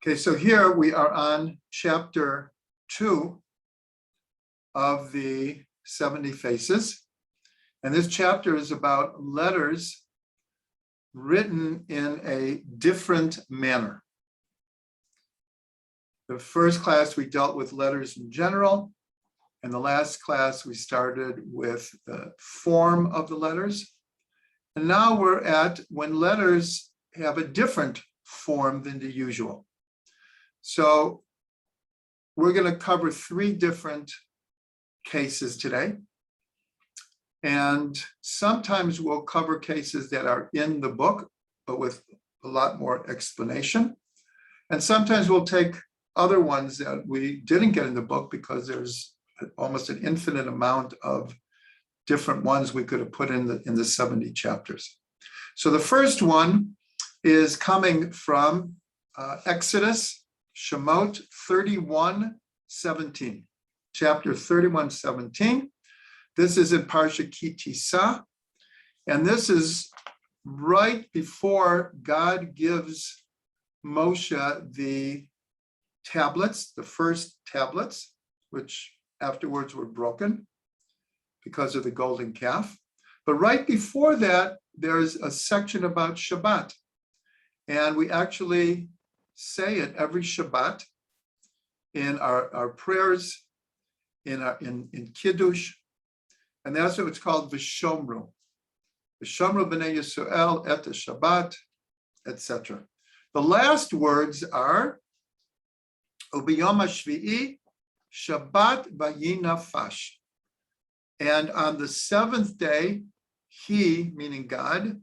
Okay, so here we are on chapter 2 of the 70 Faces. And this chapter is about letters written in a different manner. The first class we dealt with letters in general. In the last class, we started with the form of the letters. And now we're at when letters have a different form than the usual. So we're going to cover 3 different cases today. And sometimes we'll cover cases that are in the book, but with a lot more explanation. And sometimes we'll take other ones that we didn't get in the book because there's almost an infinite amount of different ones we could have put in the 70 chapters. So the first one is coming from Exodus, Shemot 31:17, chapter 31:17. This is in Parsha Ki Tisa, and this is right before God gives Moshe the tablets, the first tablets, which afterwards were broken because of the golden calf. But right before that, there's a section about Shabbat. And we actually say it every Shabbat in our prayers, in Kiddush. And that's what it's called V'shomru. V'shomru b'nei Yisrael et Shabbat, etc. The last words are Ubiyom HaShvi'i Shabbat vayinafash. And on the 7th day, he, meaning God,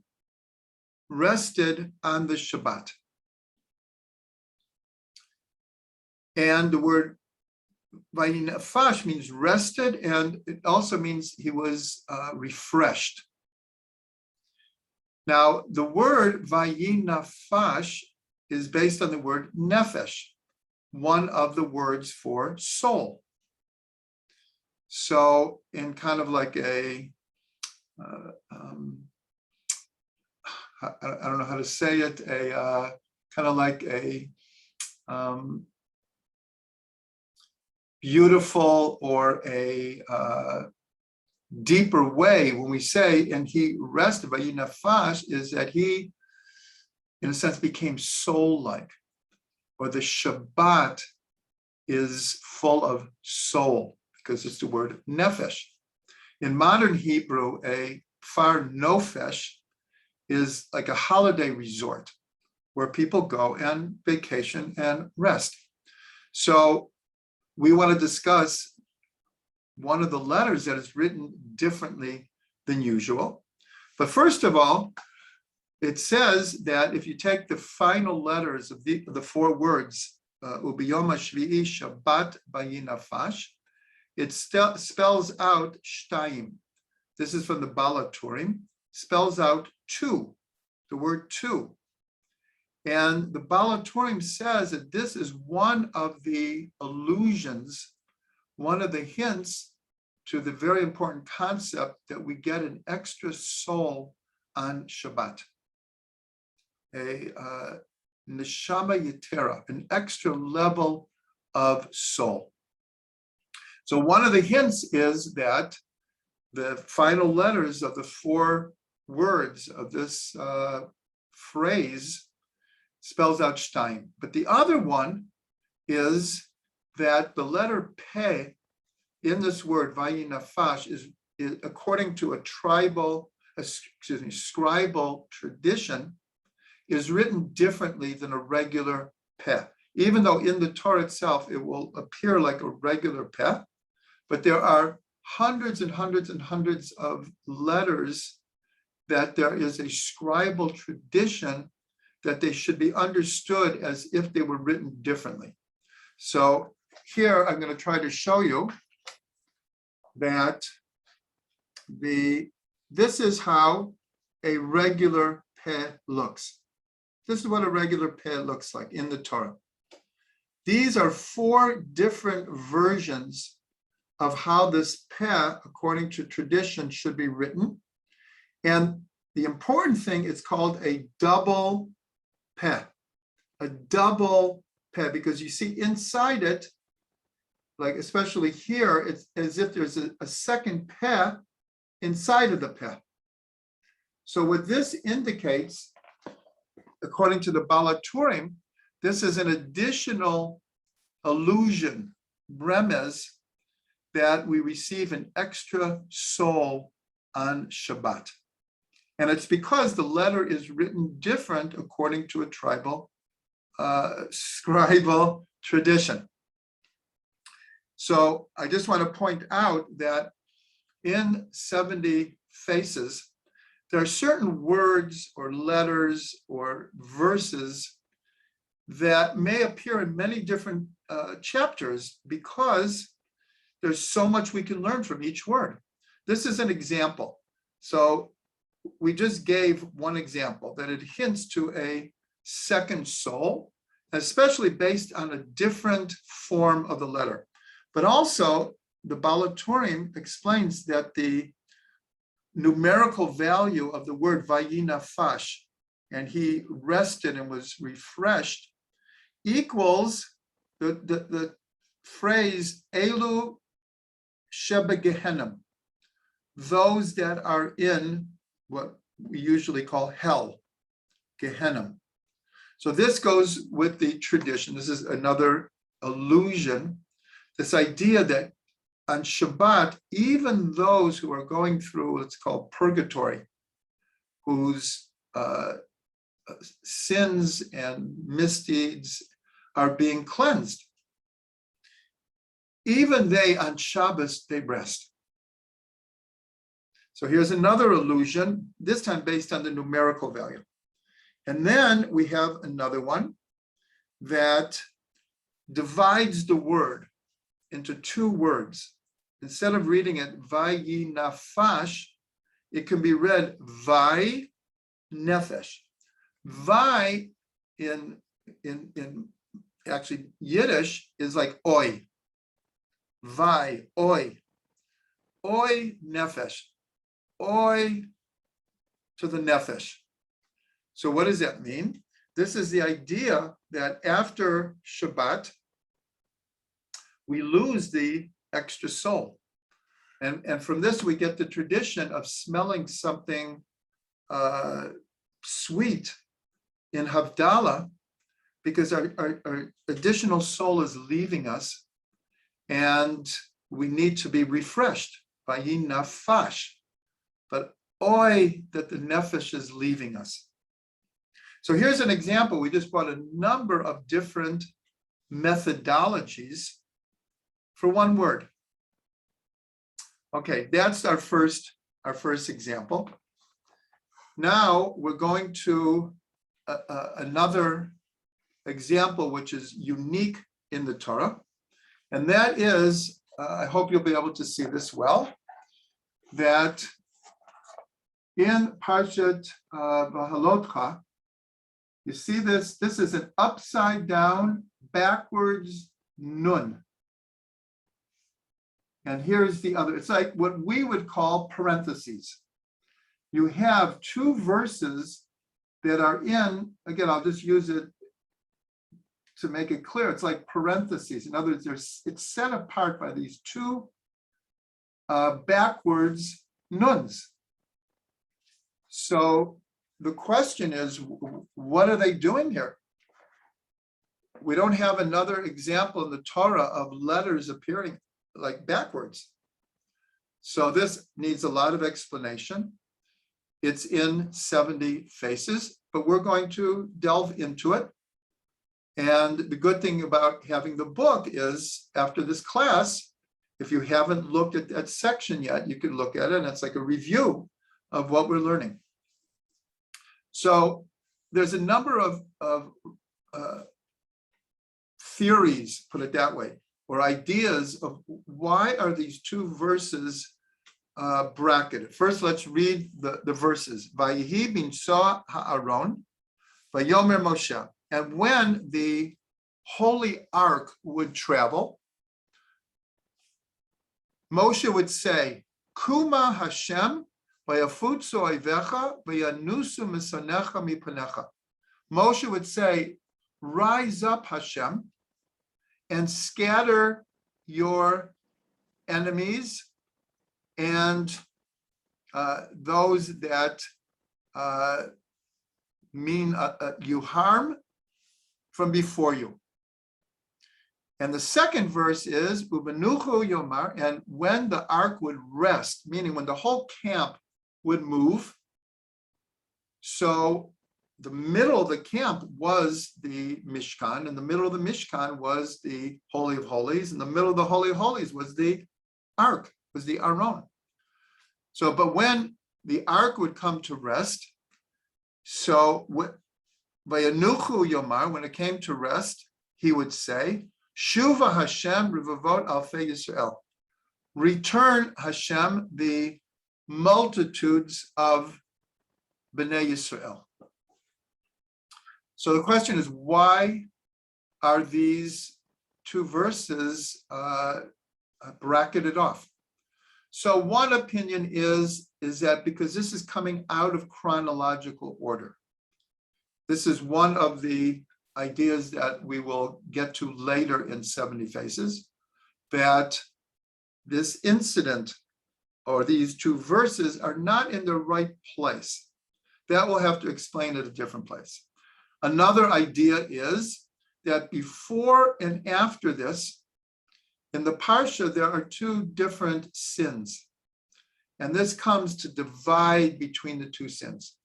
rested on the Shabbat. And the word vayinafash means rested, and it also means he was refreshed. Now, the word vayinafash is based on the word nefesh, one of the words for soul. So in kind of like a, I don't know how to say it, a kind of like a beautiful or a deeper way when we say, and he rested, vayinafash, is that he, in a sense, became soul-like, or the Shabbat is full of soul, because it's the word nefesh. In modern Hebrew, a far nofesh is like a holiday resort where people go and vacation and rest. So we want to discuss one of the letters that is written differently than usual. But first of all, it says that if you take the final letters of the 4 words, Ubiyom HaShvi'i Shabbat vayinafash, it spells out shtayim. This is from the Balaturim, spells out 2, the word 2. And the Balaturim says that this is one of the allusions, one of the hints to the very important concept that we get an extra soul on Shabbat. A neshama yetera, an extra level of soul. So one of the hints is that the final letters of the 4 words of this phrase spells out shtayim. But the other one is that the letter Peh in this word, vayinafash, is according to a scribal tradition, is written differently than a regular Peh. Even though in the Torah itself, it will appear like a regular Peh, but there are hundreds and hundreds and hundreds of letters that there is a scribal tradition that they should be understood as if they were written differently. So here I'm going to try to show you that this is how a regular Peh looks. This is what a regular Peh looks like in the Torah. These are 4 different versions of how this Peh, according to tradition, should be written. And the important thing is called a double Peh, a double peh, because you see inside it, like especially here, it's as if there's a second peh inside of the peh. So what this indicates, according to the Balaturim, this is an additional allusion, remez, that we receive an extra soul on Shabbat. And it's because the letter is written different according to a tribal scribal tradition. So I just want to point out that in 70 faces, there are certain words or letters or verses that may appear in many different chapters because there's so much we can learn from each word. This is an example. So we just gave one example that it hints to a second soul, especially based on a different form of the letter. But also, the Balaturim explains that the numerical value of the word vayinafash, and he rested and was refreshed, equals the phrase elu sheba Gehenim, those that are in what we usually call hell, Gehenim. So this goes with the tradition. This is another allusion, this idea that on Shabbat, even those who are going through what's called purgatory, whose sins and misdeeds are being cleansed, even they on Shabbos, they rest. So here's another allusion, this time based on the numerical value. And then we have another one that divides the word into two words. Instead of reading it vayinafash, it can be read vai nefesh. Vai in actually Yiddish is like oi. Vai, oi. Oi nefesh. Oi to the nefesh. So what does that mean? This is the idea that after Shabbat, we lose the extra soul. And from this, we get the tradition of smelling something sweet in Havdalah, because our additional soul is leaving us, and we need to be refreshed by nafash. But oi, that the nefesh is leaving us. So here's an example. We just brought a number of different methodologies for one word. Okay, that's our first example. Now we're going to another example which is unique in the Torah, and that is, I hope you'll be able to see this well, that in Parshat Vahalotcha, you see this is an upside down, backwards nun. And here's the other, it's like what we would call parentheses. You have two verses that are in, again, I'll just use it to make it clear, it's like parentheses. In other words, it's set apart by these two backwards nuns. So the question is, what are they doing here? We don't have another example in the Torah of letters appearing like backwards. So this needs a lot of explanation. It's in 70 faces, but we're going to delve into it. And the good thing about having the book is, after this class, if you haven't looked at that section yet, you can look at it, and it's like a review of what we're learning. So there's a number of theories, put it that way, or ideas of why are these two verses bracketed. First, let's read the verses. Vayihi binsa ha'aron, vayomer Moshe. And when the Holy Ark would travel, Moshe would say, Kuma Hashem, vayafutzu oivecha, vayanusu misanecha mipanecha. Moshe would say, rise up, Hashem, and scatter your enemies and those that mean you harm from before you. And the second verse is, Ubenuchu Yomar, and when the ark would rest, meaning when the whole camp would move. So the middle of the camp was the Mishkan, and the middle of the Mishkan was the Holy of Holies, and the middle of the Holy of Holies was the ark, was the Aron. So, but when the ark would come to rest, so Vayanuchu Yomar, when it came to rest, he would say, Shuva Hashem Rivavot Alfei Yisrael. Return, Hashem, the multitudes of Bnei Yisrael. So the question is, why are these two verses bracketed off? So one opinion is that because this is coming out of chronological order. This is one of the ideas that we will get to later in 70 Faces, that this incident or these two verses are not in the right place. That we'll have to explain at a different place. Another idea is that before and after this, in the Parsha, there are two different sins. And this comes to divide between the two sins.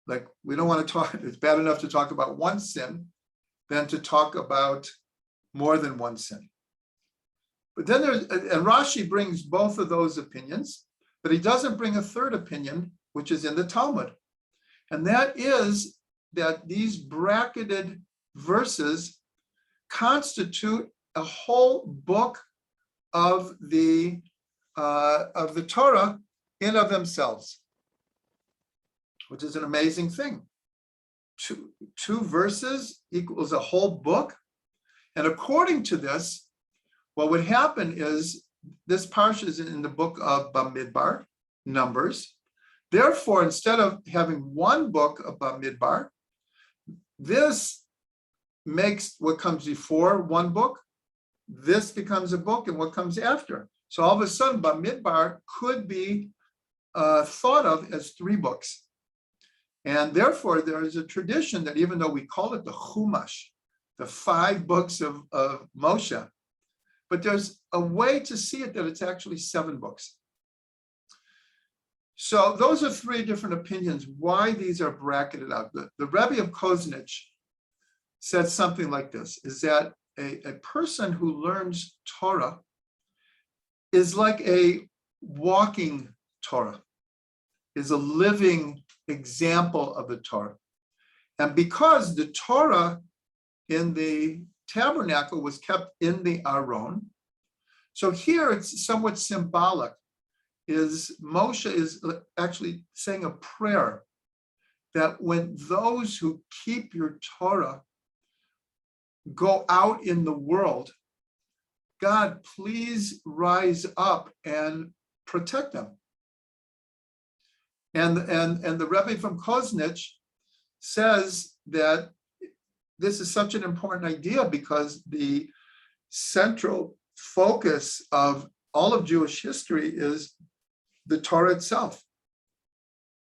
Like, we don't want to talk, it's bad enough to talk about one sin than to talk about more than one sin. But then and Rashi brings both of those opinions, but he doesn't bring a third opinion, which is in the Talmud. And that is that these bracketed verses constitute a whole book of the Torah in of themselves, which is an amazing thing. Two verses equals a whole book. And according to this, what would happen is this parsha is in the book of Bamidbar, Numbers. Therefore, instead of having one book of Bamidbar, this makes what comes before one book, this becomes a book, and what comes after. So all of a sudden, Bamidbar could be thought of as three books. And therefore, there is a tradition that even though we call it the Chumash, the 5 books of Moshe, but there's a way to see it that it's actually 7 books. So those are 3 different opinions why these are bracketed out. The Rabbi of Koznich said something like this, is that a person who learns Torah is like a walking Torah, is a living example of the Torah. And because the Torah in the tabernacle was kept in the Aron, so here it's somewhat symbolic, is Moshe is actually saying a prayer that when those who keep your Torah go out in the world, God, please rise up and protect them. And the Rebbe from Koznich says that this is such an important idea because the central focus of all of Jewish history is the Torah itself.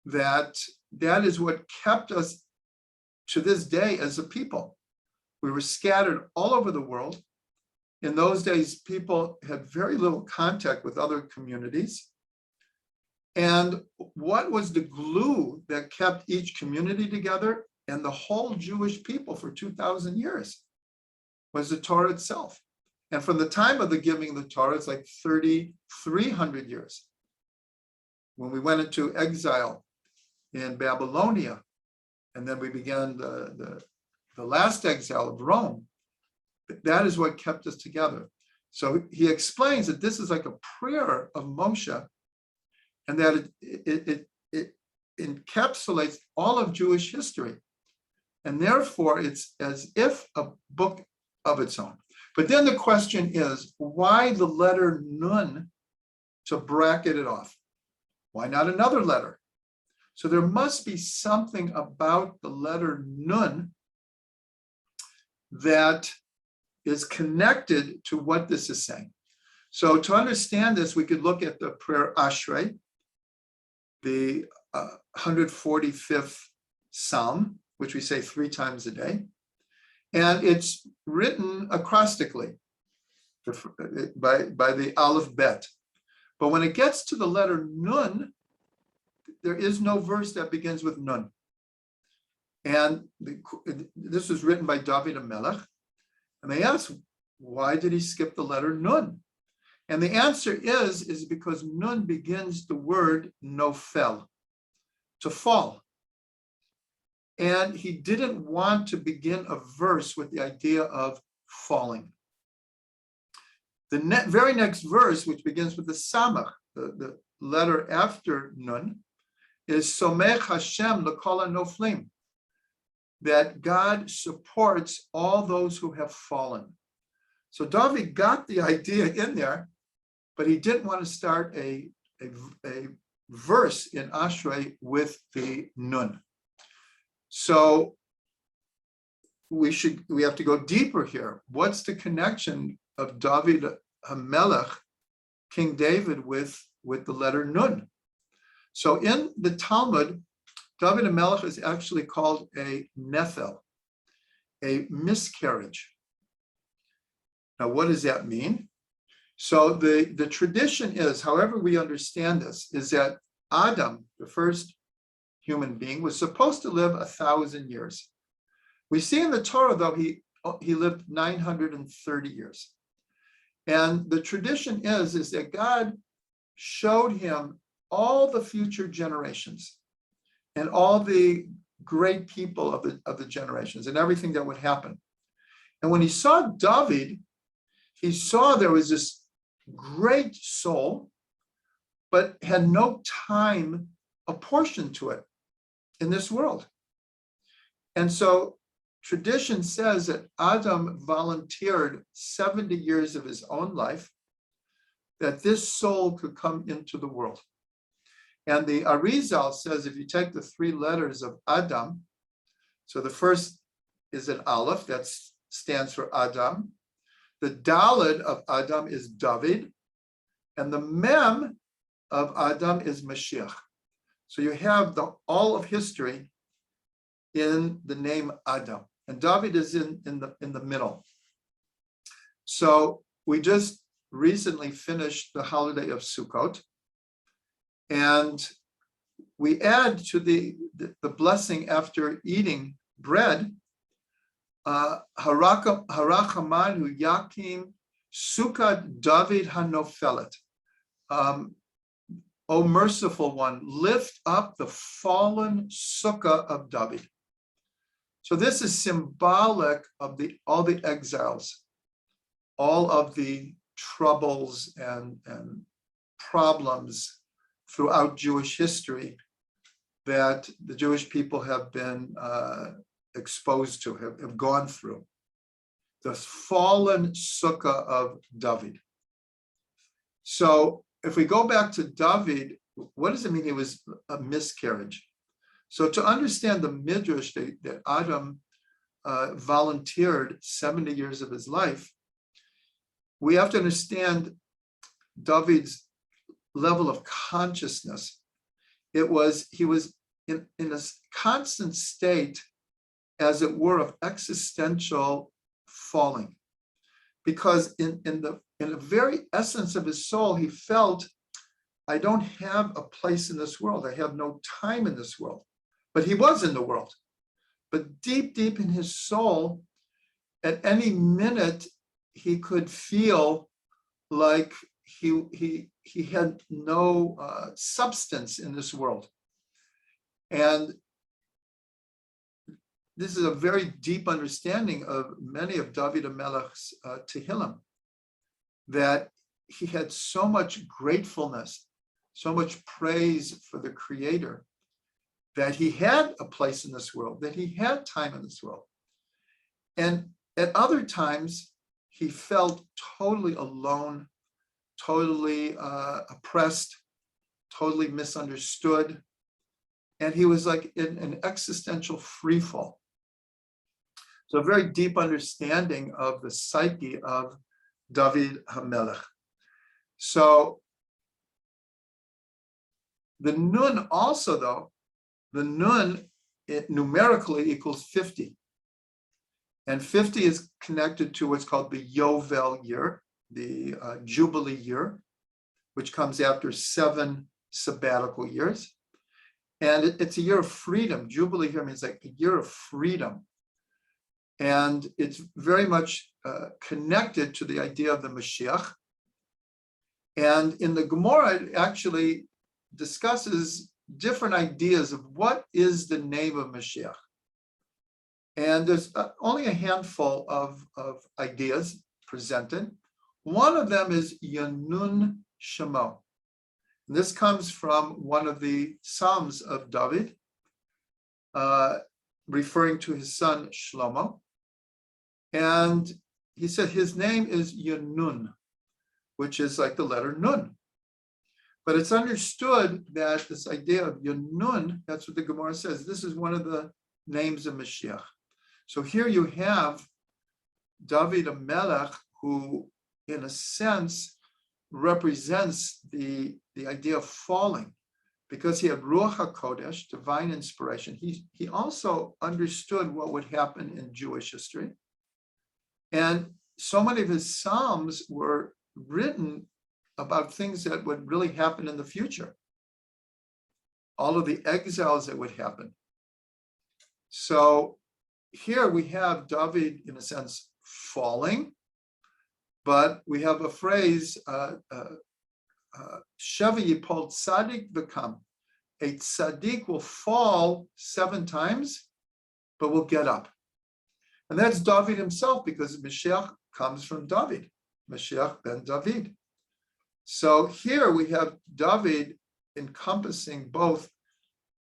That is what kept us to this day as a people. We were scattered all over the world. In those days, people had very little contact with other communities. And what was the glue that kept each community together and the whole Jewish people for 2,000 years was the Torah itself. And from the time of the giving of the Torah, it's like 3,300 years. When we went into exile in Babylonia, and then we began the last exile of Rome, that is what kept us together. So he explains that this is like a prayer of Moshe, and that it encapsulates all of Jewish history. And therefore, it's as if a book of its own. But then the question is, why the letter Nun to bracket it off? Why not another letter? So there must be something about the letter Nun that is connected to what this is saying. So to understand this, we could look at the prayer Ashrei, the 145th Psalm, which we say 3 times a day. And it's written acrostically by the Aleph Bet. But when it gets to the letter Nun, there is no verse that begins with Nun. And this was written by David HaMelech. And they asked, why did he skip the letter Nun? And the answer is because Nun begins the word nofel, to fall. And he didn't want to begin a verse with the idea of falling. The very next verse, which begins with the Samach, the letter after Nun, is Somech Hashem l'kol hanoflim, that God supports all those who have fallen. So David got the idea in there, but he didn't want to start a verse in Ashrei with the Nun. So we have to go deeper here. What's the connection of David HaMelech, King David, with the letter Nun? So in the Talmud, David HaMelech is actually called a nefel, a miscarriage. Now, what does that mean? So the tradition is, however we understand this, is that Adam, the first human being, was supposed to live 1,000 years. We see in the Torah, though, he lived 930 years. And the tradition is that God showed him all the future generations and all the great people of the generations and everything that would happen. And when he saw David, he saw there was this great soul, but had no time apportioned to it in this world. And so tradition says that Adam volunteered 70 years of his own life that this soul could come into the world. And the Arizal says if you take the 3 letters of Adam, so the first is an Aleph, that stands for Adam. The Daled of Adam is David, and the Mem of Adam is Mashiach. So you have all of history in the name Adam, and David is in the middle. So we just recently finished the holiday of Sukkot, and we add to the blessing after eating bread, Harachamanu Yakim Sukkot David Hanofelet. O merciful one, lift up the fallen sukkah of David. So this is symbolic of all the exiles, all of the troubles and problems throughout Jewish history that the Jewish people have been exposed to, have gone through. The fallen sukkah of David. So if we go back to David, what does it mean he was a miscarriage? So to understand the midrash that Adam volunteered 70 years of his life, we have to understand David's level of consciousness. He was in a constant state, as it were, of existential falling, because in the very essence of his soul, he felt, I don't have a place in this world. I have no time in this world. But he was in the world. But deep, deep in his soul, at any minute, he could feel like he had no substance in this world. And this is a very deep understanding of many of David HaMelech's Tehillim, that he had so much gratefulness, so much praise for the Creator, that he had a place in this world, that he had time in this world. And at other times, he felt totally alone, totally oppressed, totally misunderstood. And he was like in an existential freefall. So a very deep understanding of the psyche of David HaMelech. So the nun also, though, the nun it numerically equals 50. And 50 is connected to what's called the Yovel year, the Jubilee year, which comes after 7 sabbatical years. And it's a year of freedom. Jubilee here means like a year of freedom. And it's very much connected to the idea of the Mashiach. And in the Gemara, it actually discusses different ideas of what is the name of Mashiach. And there's only a handful of ideas presented. One of them is Yanun Shemo. And this comes from one of the Psalms of David, referring to his son Shlomo. And he said his name is Yanun, which is like the letter Nun. But it's understood that this idea of Yanun, that's what the Gemara says, this is one of the names of Mashiach. So here you have David HaMelech, who in a sense represents the idea of falling, because he had Ruach HaKodesh, divine inspiration. He also understood what would happen in Jewish history. And so many of his Psalms were written about things that would really happen in the future. All of the exiles that would happen. So here we have David, in a sense, falling, but we have a phrase, Sheva Yipol Tzadik V'kam. A tzaddik will fall 7 times, but will get up. And that's David himself, because Mashiach comes from David, Mashiach ben David. So here we have David encompassing both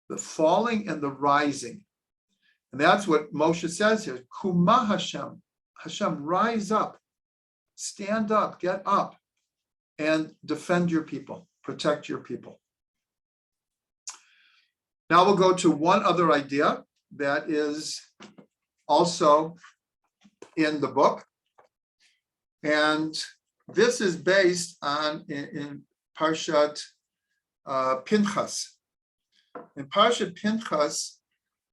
the falling and the rising. And that's what Moshe says here, Kuma Hashem, Hashem, rise up, stand up, get up, and defend your people, protect your people. Now we'll go to one other idea that is also in the book. And this is based on in Parshat Pinchas. In Parshat Pinchas,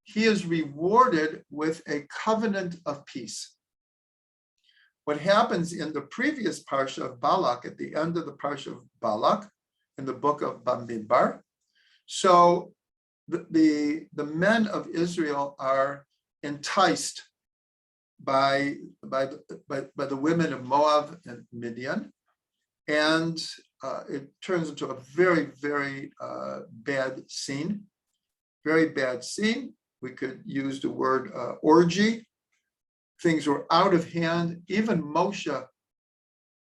he is rewarded with a covenant of peace. What happens in the previous Parsha of Balak, at the end of the Parsha of Balak, in the book of Bamidbar, so the men of Israel are enticed by the women of Moab and Midian, and it turns into a very, very bad scene. Very bad scene. We could use the word orgy. Things were out of hand. Even Moshe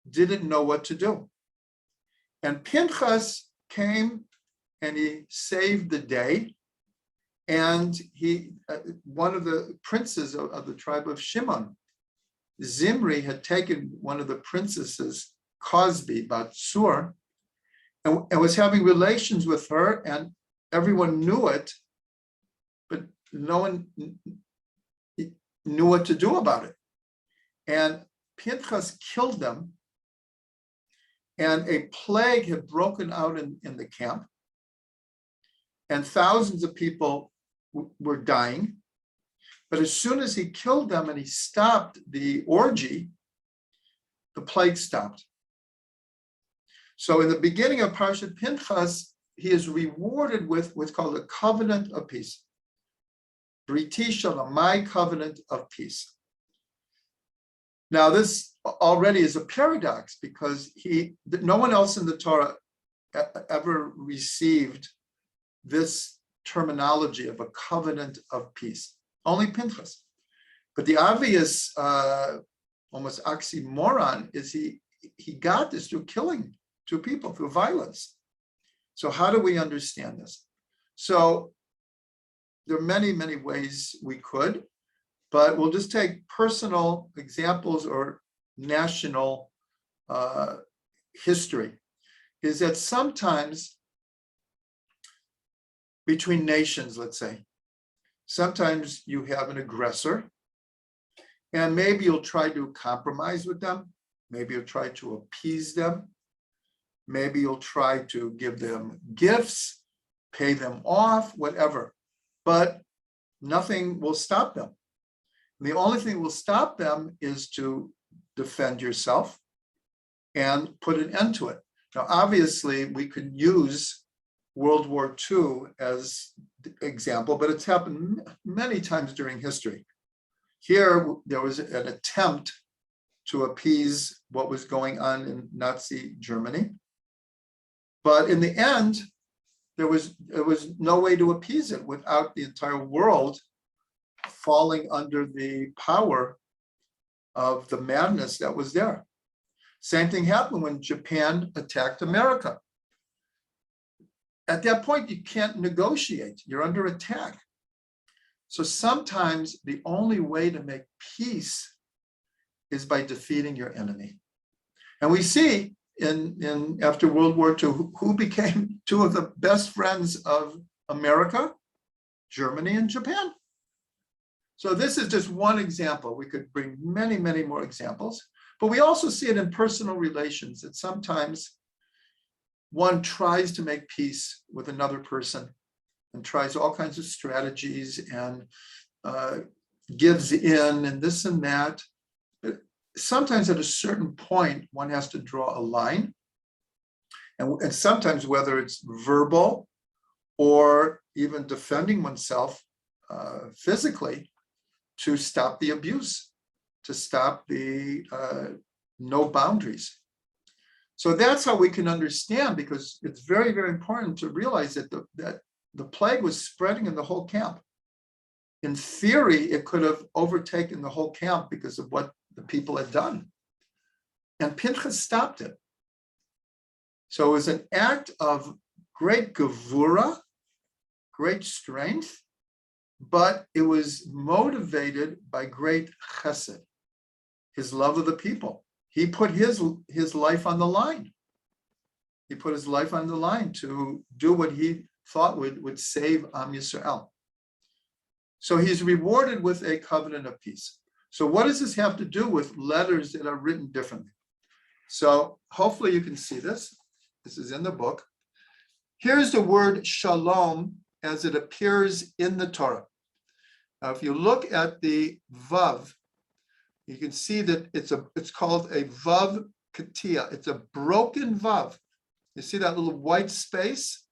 didn't know what to do. And Pinchas came and he saved the day. And he, one of the princes of the tribe of Shimon, Zimri, had taken one of the princesses, Cosby, Batsur, and was having relations with her, and everyone knew it, but no one knew what to do about it. And Pinchas killed them, and a plague had broken out in the camp, and thousands of people were dying. But as soon as he killed them and he stopped the orgy, the plague stopped. So in the beginning of Parshat Pinchas, he is rewarded with what's called a covenant of peace. Briti Shalom, my covenant of peace. Now this already is a paradox, because no one else in the Torah ever received this terminology of a covenant of peace. Only Pinchas. But the obvious, almost oxymoron is he got this through killing 2 people, through violence. So how do we understand this? So there are many, many ways we could, but we'll just take personal examples or national history. Is that sometimes between nations, let's say, sometimes you have an aggressor, And maybe you'll try to compromise with them. Maybe you'll try to appease them. Maybe you'll try to give them gifts, pay them off, whatever. But nothing will stop them. The only thing that will stop them is to defend yourself and put an end to it. Now, obviously, we could use World War II as the example, but it's happened many times during history. Here, there was an attempt to appease what was going on in Nazi Germany. But in the end, there was no way to appease it without the entire world falling under the power of the madness that was there. Same thing happened when Japan attacked America. At that point, you can't negotiate. You're under attack. So sometimes the only way to make peace is by defeating your enemy. And we see in after World War II, who became two of the best friends of America? Germany and Japan. So this is just one example. We could bring many, many more examples, but we also see it in personal relations that sometimes one tries to make peace with another person and tries all kinds of strategies and gives in and this and that. Sometimes at a certain point, one has to draw a line. And sometimes whether it's verbal or even defending oneself physically to stop the abuse, to stop the no boundaries. So that's how we can understand, because it's very, very important to realize that the plague was spreading in the whole camp. In theory, it could have overtaken the whole camp because of what the people had done. And Pinchas stopped it. So it was an act of great gevura, great strength, but it was motivated by great chesed, his love of the people. He put his life on the line. He put his life on the line to do what he thought would save Am Yisrael. So he's rewarded with a covenant of peace. So what does this have to do with letters that are written differently? So hopefully you can see this. This is in the book. Here's the word shalom as it appears in the Torah. Now, if you look at the vav, you can see that it's called a vav katia. It's a broken vav. You see that little white space?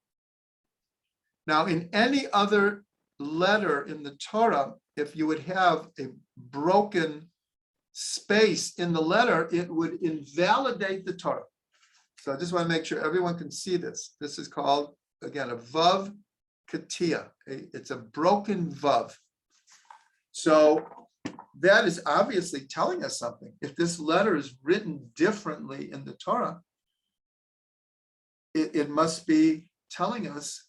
Now, in any other letter in the Torah, if you would have a broken space in the letter, it would invalidate the Torah. So I just want to make sure everyone can see this. This is called, again, a vav katia. It's a broken vav. So that is obviously telling us something. If this letter is written differently in the Torah, it must be telling us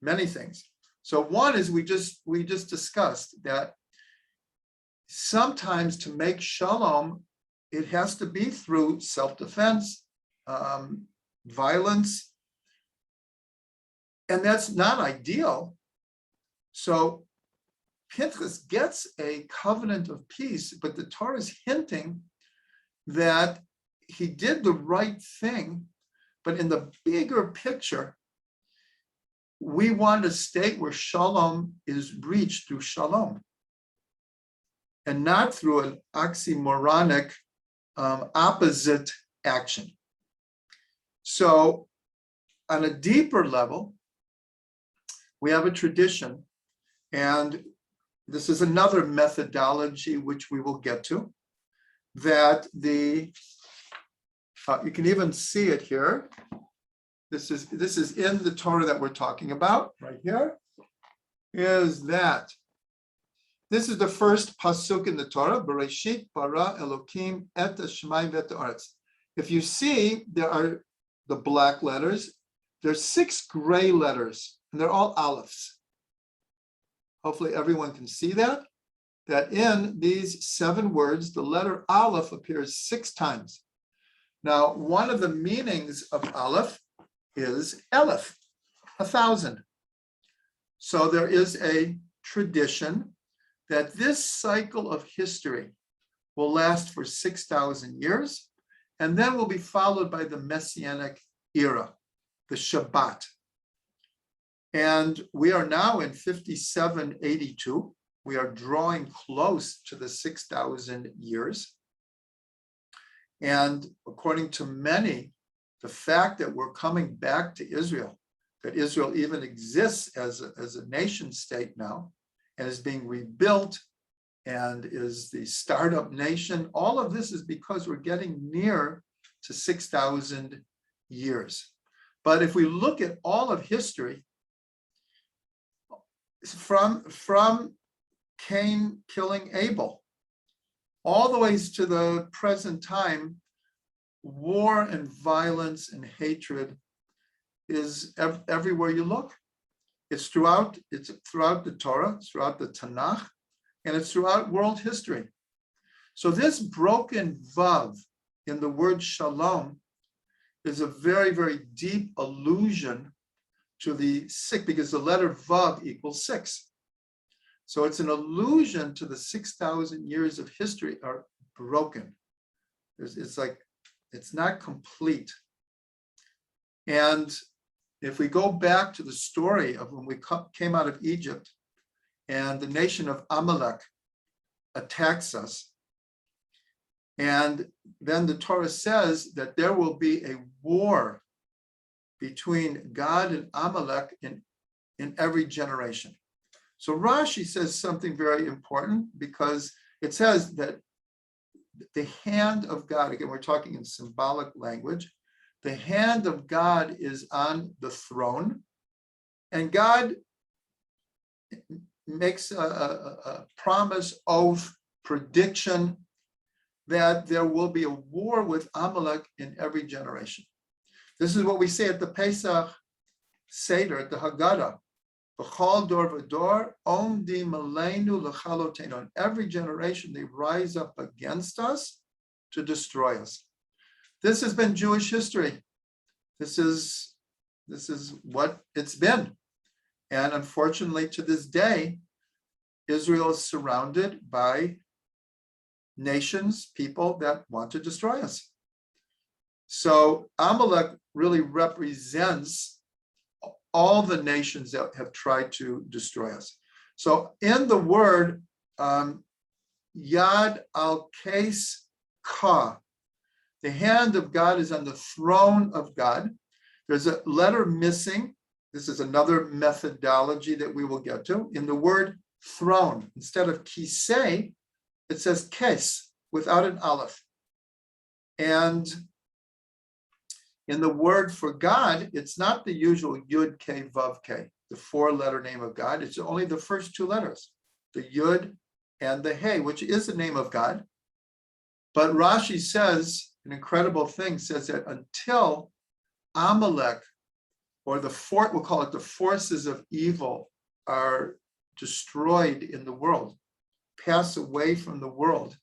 many things. So one is we just discussed that sometimes to make shalom, it has to be through self-defense, violence, and that's not ideal. So Pinchas gets a covenant of peace, but the Torah is hinting that he did the right thing, but in the bigger picture, we want a state where shalom is reached through shalom and not through an oxymoronic opposite action. So on a deeper level, we have a tradition, and this is another methodology which we will get to, that you can even see it here. This is in the Torah that we're talking about right here. Is that this is the first pasuk in the Torah, Bereshit bara Elokim et Hashemayim v'et haaretz. If you see, there are the black letters. There's 6 gray letters, and they're all alephs. Hopefully everyone can see that in these 7 words, the letter aleph appears 6 times. Now, one of the meanings of aleph is elef, 1,000. So there is a tradition that this cycle of history, will last for 6,000 years, and then will be followed by the Messianic era, the Shabbat. And we are now in 5782. We are drawing close to the 6,000 years. And according to many, the fact that we're coming back to Israel, that Israel even exists as a nation state now, and is being rebuilt, and is the startup nation, all of this is because we're getting near to 6,000 years. But if we look at all of history, from Cain killing Abel, all the ways to the present time, war and violence and hatred is everywhere you look. It's throughout the Torah, it's throughout the Tanakh, and it's throughout world history. So this broken vav in the word shalom is a very, very deep allusion to the six, because the letter vav equals 6. So it's an allusion to the 6,000 years of history are broken. It's like, it's not complete. And if we go back to the story of when we came out of Egypt and the nation of Amalek attacks us, and then the Torah says that there will be a war between God and Amalek in every generation. So Rashi says something very important, because it says that the hand of God, again, we're talking in symbolic language, the hand of God is on the throne, and God makes a promise, oath, prediction that there will be a war with Amalek in every generation. This is what we say at the Pesach Seder, at the Haggadah. B'chol dor v'dor, omdim aleinu l'chalotenu. In every generation, they rise up against us to destroy us. This has been Jewish history. This is what it's been. And unfortunately, to this day, Israel is surrounded by nations, people that want to destroy us. So Amalek really represents all the nations that have tried to destroy us. So in the word Yad al Kes Ka, the hand of God is on the throne of God. There's a letter missing. This is another methodology that we will get to. In the word throne, instead of kisei, it says kes without an aleph. And in the word for God, it's not the usual yud k vav k, the 4-letter name of God. It's only the first 2 letters, the yud and the hey, which is the name of God. But Rashi says an incredible thing, says that until Amalek, or we'll call it the forces of evil, are destroyed in the world, pass away from the world,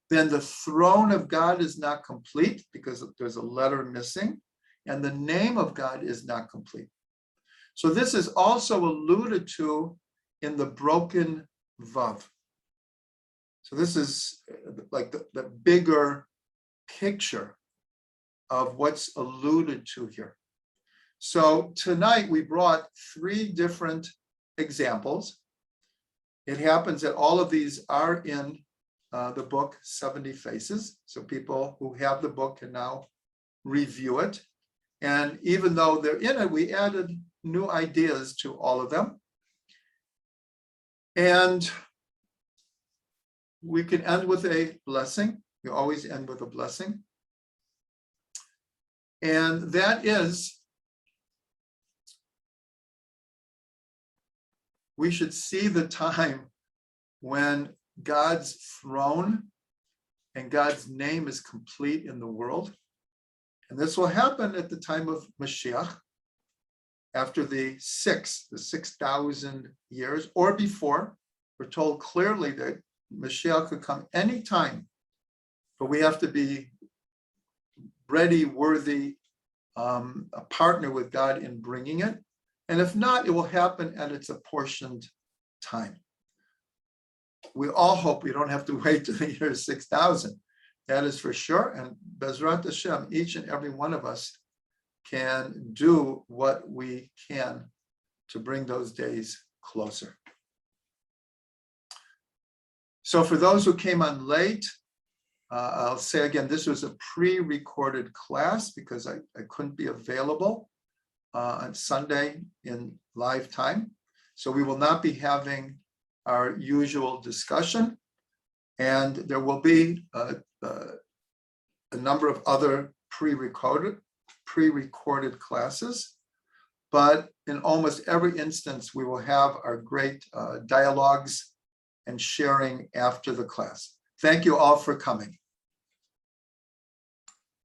then the throne of God is not complete, because there's a letter missing, and the name of God is not complete. So this is also alluded to in the broken vav. So this is like the bigger picture of what's alluded to here. So tonight we brought 3 different examples. It happens that all of these are in the book 70 Faces. So people who have the book can now review it. And even though they're in it, we added new ideas to all of them. And we can end with a blessing. We always end with a blessing. And that is, we should see the time when God's throne and God's name is complete in the world. And this will happen at the time of Mashiach, after the 6,000 years, or before. We're told clearly that Mashiach could come anytime, but we have to be ready, worthy, a partner with God in bringing it. And if not, it will happen at its apportioned time. we all hope we don't have to wait to the year 6000. That is for sure. And Bezrat Hashem, each and every one of us can do what we can to bring those days closer. So for those who came on late, I'll say again, this was a pre-recorded class because I couldn't be available on Sunday in live time. So we will not be having our usual discussion. And there will be a number of other pre-recorded classes. But in almost every instance, we will have our great dialogues and sharing after the class. Thank you all for coming.